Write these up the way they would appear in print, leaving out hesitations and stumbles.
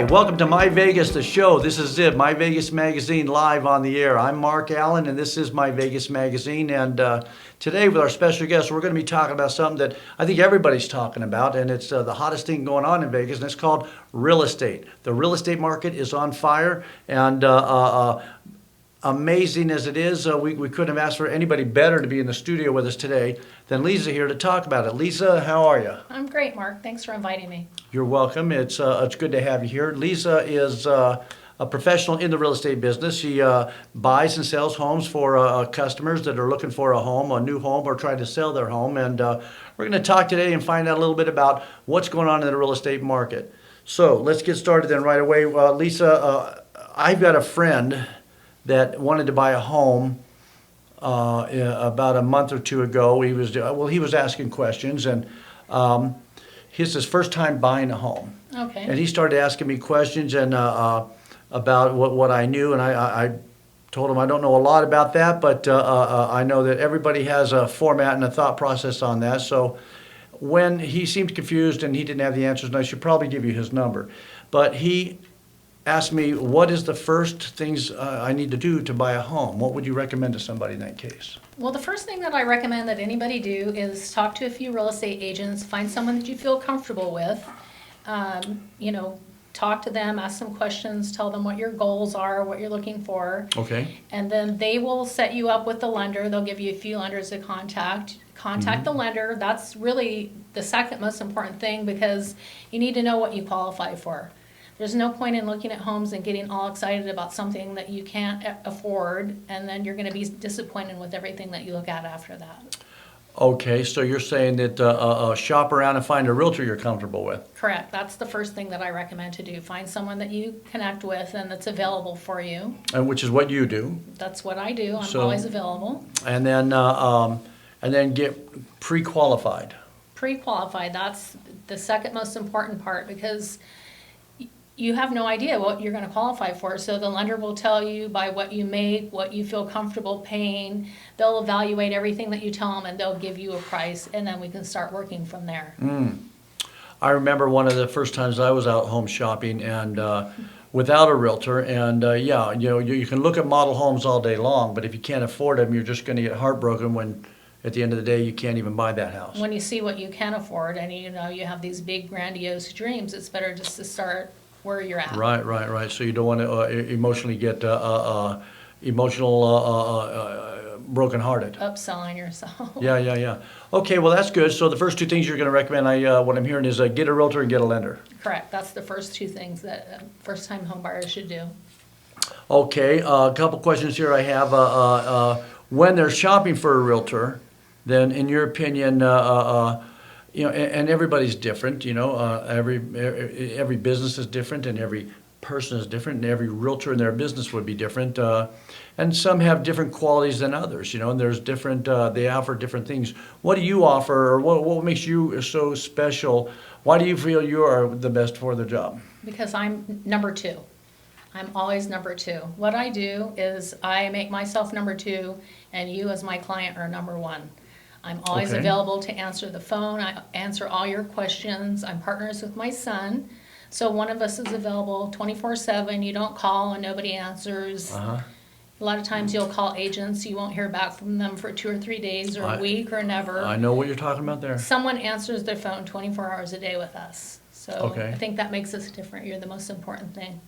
Hi, welcome to My Vegas, the show. This is it, My Vegas Magazine, live on the air. I'm Mark Allen, and this is My Vegas Magazine. And today, with our special guest, we're going to be talking about something that I think everybody's talking about, and it's the hottest thing going on in Vegas, and it's called real estate. The real estate market is on fire, and amazing as it is, we couldn't have asked for anybody better to be in the studio with us today than Leza here to talk about it. Leza, how are you? I'm great, Mark. Thanks for inviting me. You're welcome. It's good to have you here. Leza is a professional in the real estate business. She buys and sells homes for customers that are looking for a new home, or trying to sell their home. And we're going to talk today and find out a little bit about what's going on in the real estate market. So let's get started then right away. Leza, I've got a friend that wanted to buy a home about a month or two ago. He was asking questions, and it's his first time buying a home. Okay. And he started asking me questions and about what I knew, and I told him I don't know a lot about that, but I know that everybody has a format and a thought process on that. So when he seemed confused and he didn't have the answers, and I should probably give you his number, but he asked me, what is the first things I need to do to buy a home? What would you recommend to somebody in that case? Well, the first thing that I recommend that anybody do is talk to a few real estate agents, find someone that you feel comfortable with. Talk to them, ask them questions, tell them what your goals are, what you're looking for. Okay. And then they will set you up with the lender. They'll give you a few lenders to contact. Contact the lender. That's really the second most important thing, because you need to know what you qualify for. There's no point in looking at homes and getting all excited about something that you can't afford, and then you're going to be disappointed with everything that you look at after that. Okay, so you're saying that shop around and find a realtor you're comfortable with. Correct. That's the first thing that I recommend to do. Find someone that you connect with and that's available for you. And which is what you do. That's what I do. I'm always available. And then get pre-qualified. Pre-qualified. That's the second most important part, because you have no idea what you're going to qualify for. So the lender will tell you by what you make, what you feel comfortable paying. They'll evaluate everything that you tell them, and they'll give you a price, and then we can start working from there. I remember one of the first times I was out home shopping and without a realtor. And you can look at model homes all day long, but if you can't afford them, you're just going to get heartbroken when at the end of the day you can't even buy that house. When you see what you can afford, and you have these big grandiose dreams, it's better just to start where you're at. Right. So you don't want to emotionally get brokenhearted. Upselling yourself. Yeah. Okay, well that's good. So the first two things you're going to recommend, what I'm hearing is get a realtor and get a lender. Correct. That's the first two things that first-time home buyers should do. Okay, a couple questions here I have. When they're shopping for a realtor, then in your opinion, and everybody's different, every business is different, and every person is different, and every realtor in their business would be different. And some have different qualities than others, and there's different, they offer different things. What do you offer, or what makes you so special? Why do you feel you are the best for the job? Because I'm number two. I'm always number two. What I do is I make myself number two, and you as my client are number one. I'm always available to answer the phone. I answer all your questions. I'm partners with my son. So one of us is available 24/7. You don't call and nobody answers. A lot of times you'll call agents. You won't hear back from them for 2 or 3 days or a week or never. I know what you're talking about there. Someone answers their phone 24 hours a day with us. So I think that makes us different. You're the most important thing.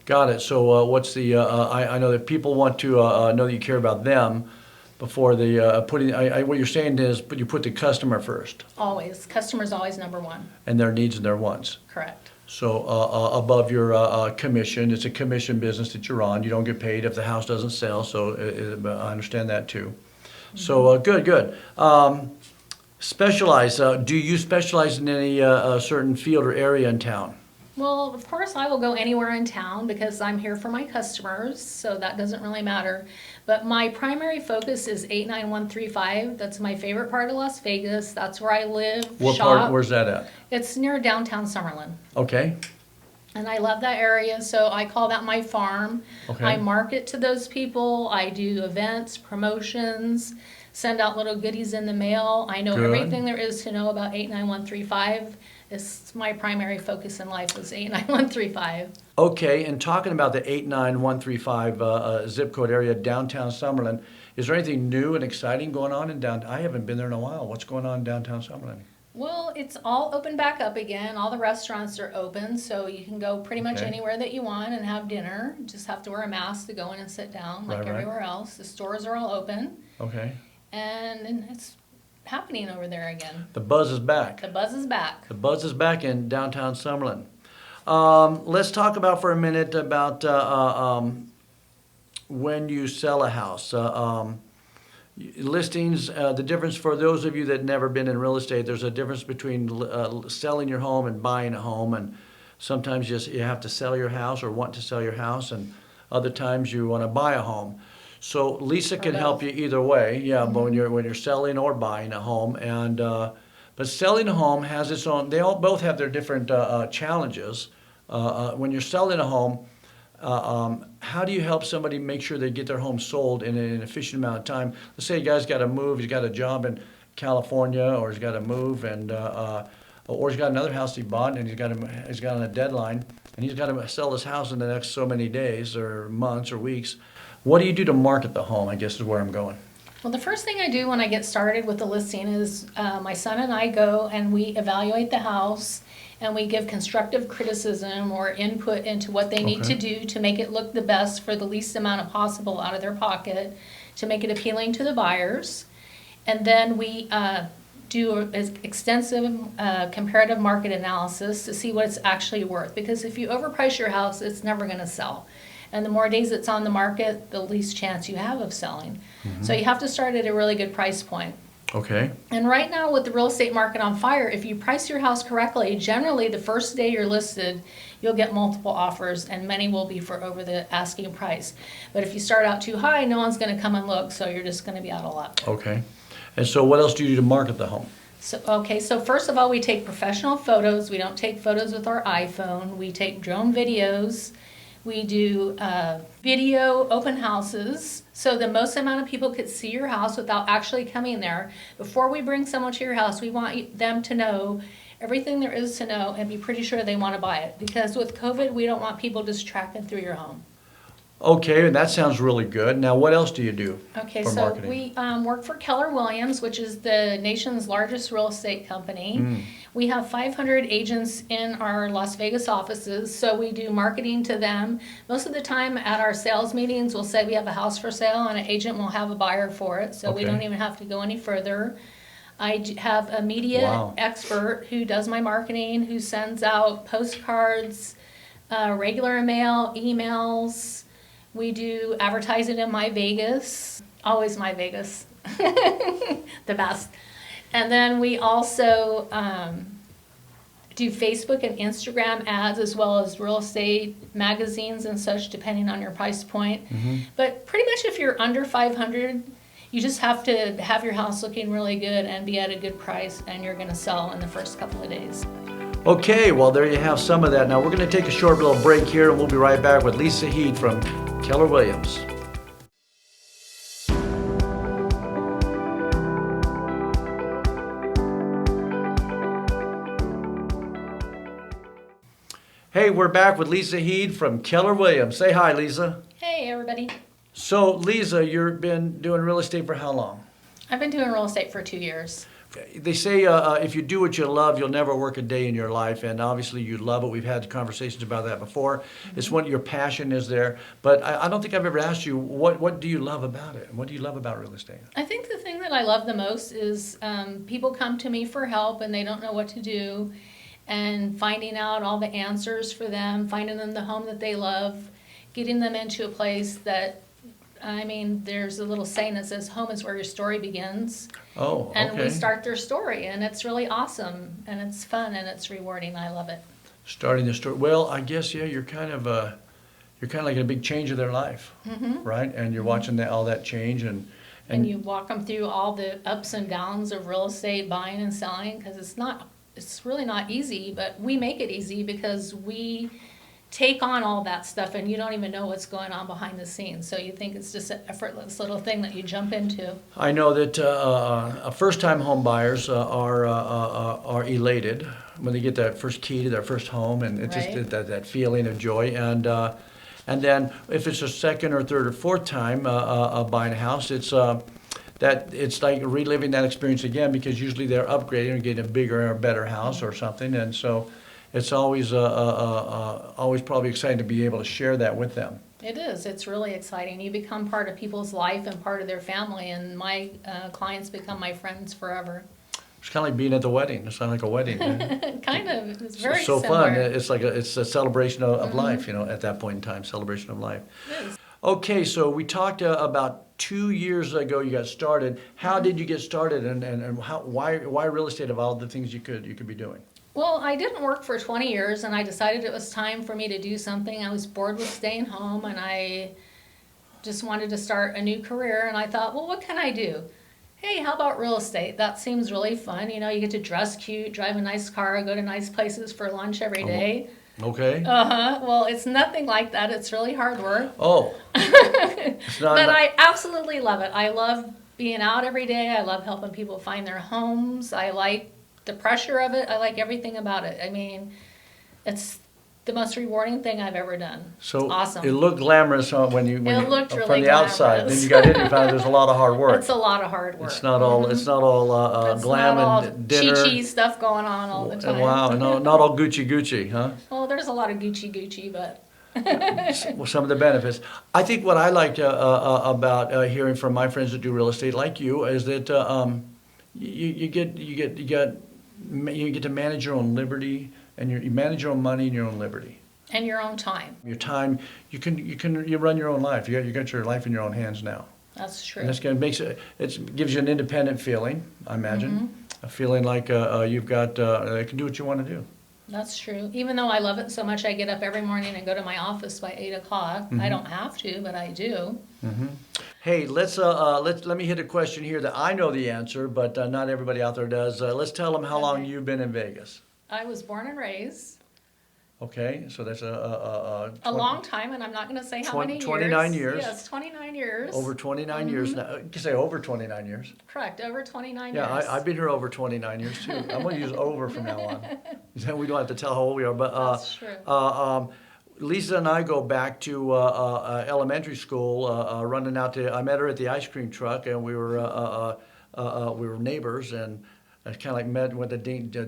Got it. So what's the, I know that people want to know that you care about them before the what you're saying is, but you put the customer first. Always. Customer's always number one. And their needs and their wants. Correct. So above your commission, it's a commission business that you're on. You don't get paid if the house doesn't sell, so I understand that too. So good. Specialize. Do you specialize in any certain field or area in town? Well, of course, I will go anywhere in town because I'm here for my customers, so that doesn't really matter. But my primary focus is 89135. That's my favorite part of Las Vegas. That's where I live, What shop. part? Where's that at? It's near downtown Summerlin. Okay. And I love that area, so I call that my farm. Okay. I market to those people. I do events, promotions, send out little goodies in the mail. I know Good. everything there is to know about 89135. It's my primary focus in life is 89135. Okay, and talking about the 89135 zip code area, downtown Summerlin, is there anything new and exciting going on in downtown? I haven't been there in a while. What's going on in downtown Summerlin? Well, it's all open back up again. All the restaurants are open, so you can go pretty much Okay. anywhere that you want and have dinner. You just have to wear a mask to go in and sit down like Right. everywhere else. The stores are all open, Okay. and it's happening over there again. The buzz is back. The buzz is back. The buzz is back in downtown Summerlin. Let's talk about for a minute about when you sell a house. Listings, the difference for those of you that never been in real estate, there's a difference between selling your home and buying a home. And sometimes you have to sell your house or want to sell your house, and other times you want to buy a home. So Leza can help you either way, yeah, but when you're selling or buying a home, and but selling a home has its own. They all both have their different challenges. When you're selling a home, how do you help somebody make sure they get their home sold in an efficient amount of time? Let's say a guy's got to move, he's got a job in California, or he's got to move, and or he's got another house he bought, and he's got on a deadline, and he's got to sell his house in the next so many days, or months, or weeks. What do you do to market the home, I guess is where I'm going. Well, the first thing I do when I get started with the listing is my son and I go and we evaluate the house and we give constructive criticism or input into what they need to do to make it look the best for the least amount of possible out of their pocket, to make it appealing to the buyers. And then we do an extensive comparative market analysis to see what it's actually worth. Because if you overprice your house, it's never going to sell. And the more days it's on the market, the least chance you have of selling. So you have to start at a really good price point. Okay. And right now with the real estate market on fire, if you price your house correctly, generally the first day you're listed, you'll get multiple offers and many will be for over the asking price. But if you start out too high, no one's going to come and look, so you're just going to be out of luck. Okay. And so what else do you do to market the home? So first of all, we take professional photos. We don't take photos with our iPhone. We take drone videos. We do video open houses, so the most amount of people could see your house without actually coming there. Before we bring someone to your house, we want them to know everything there is to know and be pretty sure they want to buy it. Because with COVID, we don't want people just tracking through your home. Okay, and that sounds really good. Now, what else do you do Okay, for so marketing? we work for Keller Williams, which is the nation's largest real estate company. We have 500 agents in our Las Vegas offices, so we do marketing to them. Most of the time at our sales meetings, we'll say we have a house for sale and an agent will have a buyer for it, so we don't even have to go any further. I have a media expert who does my marketing, who sends out postcards, regular mail, emails. We do advertising in My Vegas, always My Vegas, the best. And then we also do Facebook and Instagram ads as well as real estate magazines and such, depending on your price point. But pretty much if you're under 500, you just have to have your house looking really good and be at a good price, and you're going to sell in the first couple of days. Okay, well, there you have some of that. Now, we're going to take a short little break here, and we'll be right back with Leza Heed from Keller Williams. Hey, we're back with Leza Heed from Keller Williams. Say hi, Leza. Hey, everybody. So, Leza, you've been doing real estate for how long? I've been doing real estate for 2 years. They say if you do what you love, you'll never work a day in your life, and obviously you love it. We've had conversations about that before. It's when your passion is there. But I don't think I've ever asked you, what do you love about it? What do you love about real estate? I think the thing that I love the most is people come to me for help and they don't know what to do, and finding out all the answers for them, finding them the home that they love, getting them into a place that, I mean, there's a little saying that says, home is where your story begins. Oh, okay. And we start their story, and it's really awesome, and it's fun, and it's rewarding. I love it. Starting the story. Well, I guess, yeah, you're kind of like in a big change of their life, right? And you're watching all that change, and you walk them through all the ups and downs of real estate buying and selling, because it's really not easy, but we make it easy because we take on all that stuff and you don't even know what's going on behind the scenes. So you think it's just an effortless little thing that you jump into. I know that first-time home buyers are elated when they get that first key to their first home, and it's Right. just that feeling of joy. And then if it's a second or third or fourth time buying a house, it's like reliving that experience again, because usually they're upgrading and getting a bigger or better house or something, and so it's always probably exciting to be able to share that with them. It is. It's really exciting. You become part of people's life and part of their family, and my clients become my friends forever. It's kind of like being at the wedding. It's kind of like a wedding. Kind of. It's very so similar. fun. It's a celebration of life, at that point in time, celebration of life. It is. Okay, so we talked about 2 years ago you got started. How did you get started, and why real estate of all the things you could be doing? Well, I didn't work for 20 years, and I decided it was time for me to do something. I was bored with staying home, and I just wanted to start a new career, and I thought, well, what can I do? Hey, how about real estate? That seems really fun. You get to dress cute, drive a nice car, go to nice places for lunch every day. Okay. Uh-huh. Well, it's nothing like that. It's really hard work. Oh. It's not. But I absolutely love it. I love being out every day. I love helping people find their homes. I like the pressure of it. I like everything about it. I mean, it's the most rewarding thing I've ever done. So It's awesome. it looked glamorous when you looked from really the outside. glamorous. Then you got in and found there's a lot of hard work. It's a lot of hard work. It's not all It's glam not all and dinner. chi-chi stuff going on all the time. Wow, no, not all Gucci, huh? Well, there's a lot of Gucci, but Well, some of the benefits. I think what I liked about hearing from my friends that do real estate, like you, is that you get to manage your own liberty, and you manage your own money and your own liberty. and your own time. Your time, you run your own life. You got your life in your own hands now. That's true. And that's gonna gives you an independent feeling, I imagine, a feeling like you've got you can do what you want to do. That's true. Even though I love it so much, I get up every morning and go to my office by 8 o'clock. I don't have to, but I do. Hey, let me hit a question here that I know the answer, but not everybody out there does. Let's tell them how long Okay. you've been in Vegas. I was born and raised Okay, so that's a long time, and I'm not going to say how many years. 29 years. Yes, 29 years. Over 29 years now. You can say over 29 years. Correct, over 29 Yeah, years. I've been here over 29 years too. I'm going to use over from now on. Then we don't have to tell how old we are. But That's true. Leza and I go back to elementary school. Running out to, I met her at the ice cream truck, and we were neighbors, and I kind of like met with the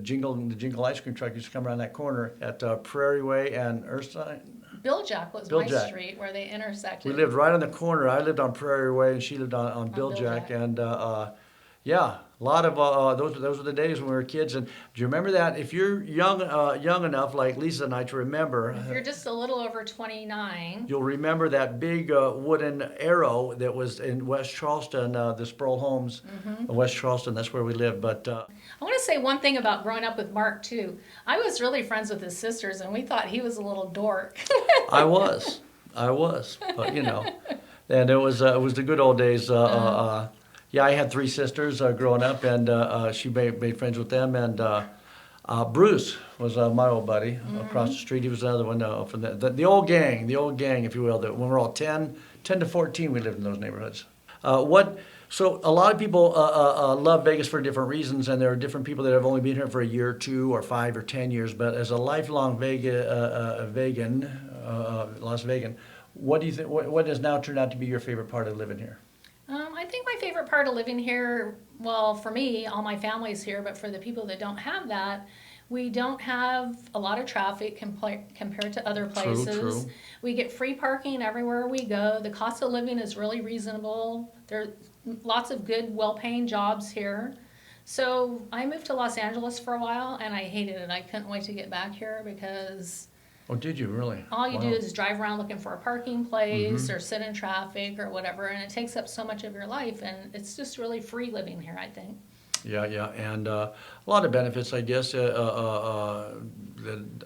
jingle ice cream truck used to come around that corner at Prairie Way and Erskine. Bill Jack was Bill my Jack. street where they intersected. We lived right on the corner. I lived on Prairie Way, and she lived on Bill Bill Jack. Jack. And yeah, a lot of those were the days when we were kids. And do you remember that? If you're young enough, like Leza and I, to remember, If you're just a little over 29, you'll remember that big wooden arrow that was in West Charleston, the Sproul Homes, West Charleston. That's where we lived. But I want to say one thing about growing up with Mark, too. I was really friends with his sisters, and we thought he was a little dork. I was, but and it was the good old days. Yeah, I had 3 sisters growing up, and she made friends with them. And Bruce was my old buddy across the street. He was another one from the old gang, if you will. When we were all 10 to 14, we lived in those neighborhoods. So a lot of people love Vegas for different reasons, and there are different people that have only been here for a year or 2 or 5 or 10 years. But as a lifelong Vegan, Las Vegan, what do you think? What has now turned out to be your favorite part of living here? I think my favorite part of living here, well, for me, all my family's here, but for the people that don't have that, we don't have a lot of traffic compared to other places. True. We get free parking everywhere we go. The cost of living is really reasonable. There are lots of good, well-paying jobs here. So I moved to Los Angeles for a while, and I hated it. I couldn't wait to get back here because Oh, did you really? all you Wow. do is drive around looking for a parking place or sit in traffic or whatever, and it takes up so much of your life, and it's just really free living here, I think. Yeah, and a lot of benefits, I guess, that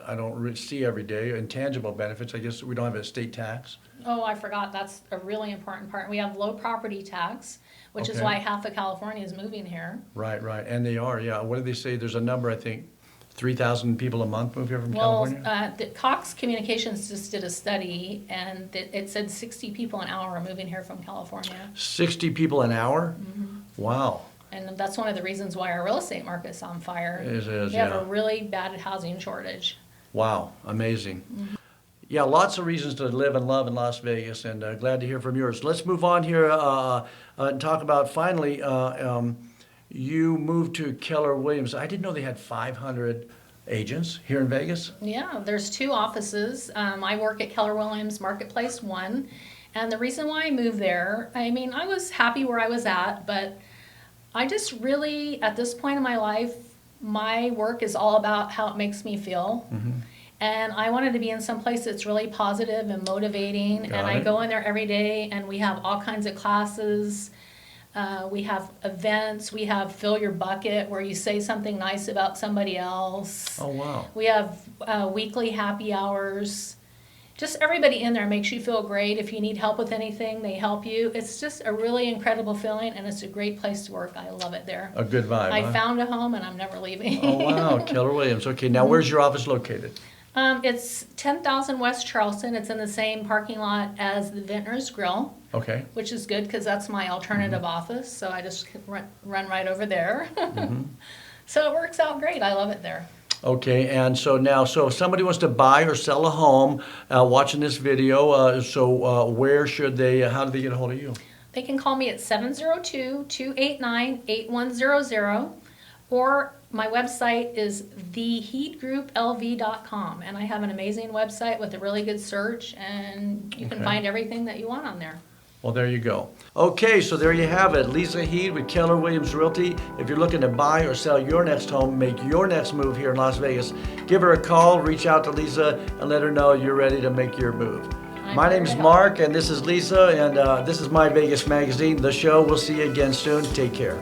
I don't see every day. Intangible benefits, I guess. We don't have a state tax. Oh, I forgot, that's a really important part. We have low property tax, which is Okay. why half of California is moving here. Right, and they are, yeah. What do they say? There's a number, I think, 3,000 people a month move here from Well, California? the Cox Communications just did a study, and it said 60 people an hour are moving here from California. 60 people an hour? Wow. And that's one of the reasons why our real estate market's on fire. It is, We have yeah. a really bad housing shortage. Wow, amazing. Yeah, lots of reasons to live and love in Las Vegas, and glad to hear from yours. Let's move on here and talk about finally, you moved to Keller Williams. I didn't know they had 500 agents here in Vegas. Yeah, there's 2 offices. I work at Keller Williams Marketplace 1. And the reason why I moved there, I mean, I was happy where I was at, but I just really, at this point in my life, my work is all about how it makes me feel. And I wanted to be in some place that's really positive and motivating. Got and I it. go in there every day, and we have all kinds of classes. We have events. We have Fill Your Bucket, where you say something nice about somebody else. Oh, wow. We have weekly happy hours. Just everybody in there makes you feel great. If you need help with anything, they help you. It's just a really incredible feeling, and it's a great place to work. I love it there. A good vibe, I huh? found a home, and I'm never leaving. Oh, wow, Keller Williams. Okay, now where's your office located? It's 10,000 West Charleston. It's in the same parking lot as the Vintner's Grill, Okay. which is good because that's my alternative office. So I just run right over there. So it works out great. I love it there. Okay, and so now, so if somebody wants to buy or sell a home watching this video, where should they, how do they get a hold of you? They can call me at 702-289-8100, or my website is theheatgrouplv.com, and I have an amazing website with a really good search, and you can Okay. find everything that you want on there. Well, there you go. Okay, so there you have it. Leza Heed with Keller Williams Realty. If you're looking to buy or sell your next home, make your next move here in Las Vegas, give her a call, reach out to Leza, and let her know you're ready to make your move. My here name's to help. Mark, and this is Leza, and this is My Vegas Magazine, the show. We'll see you again soon. Take care.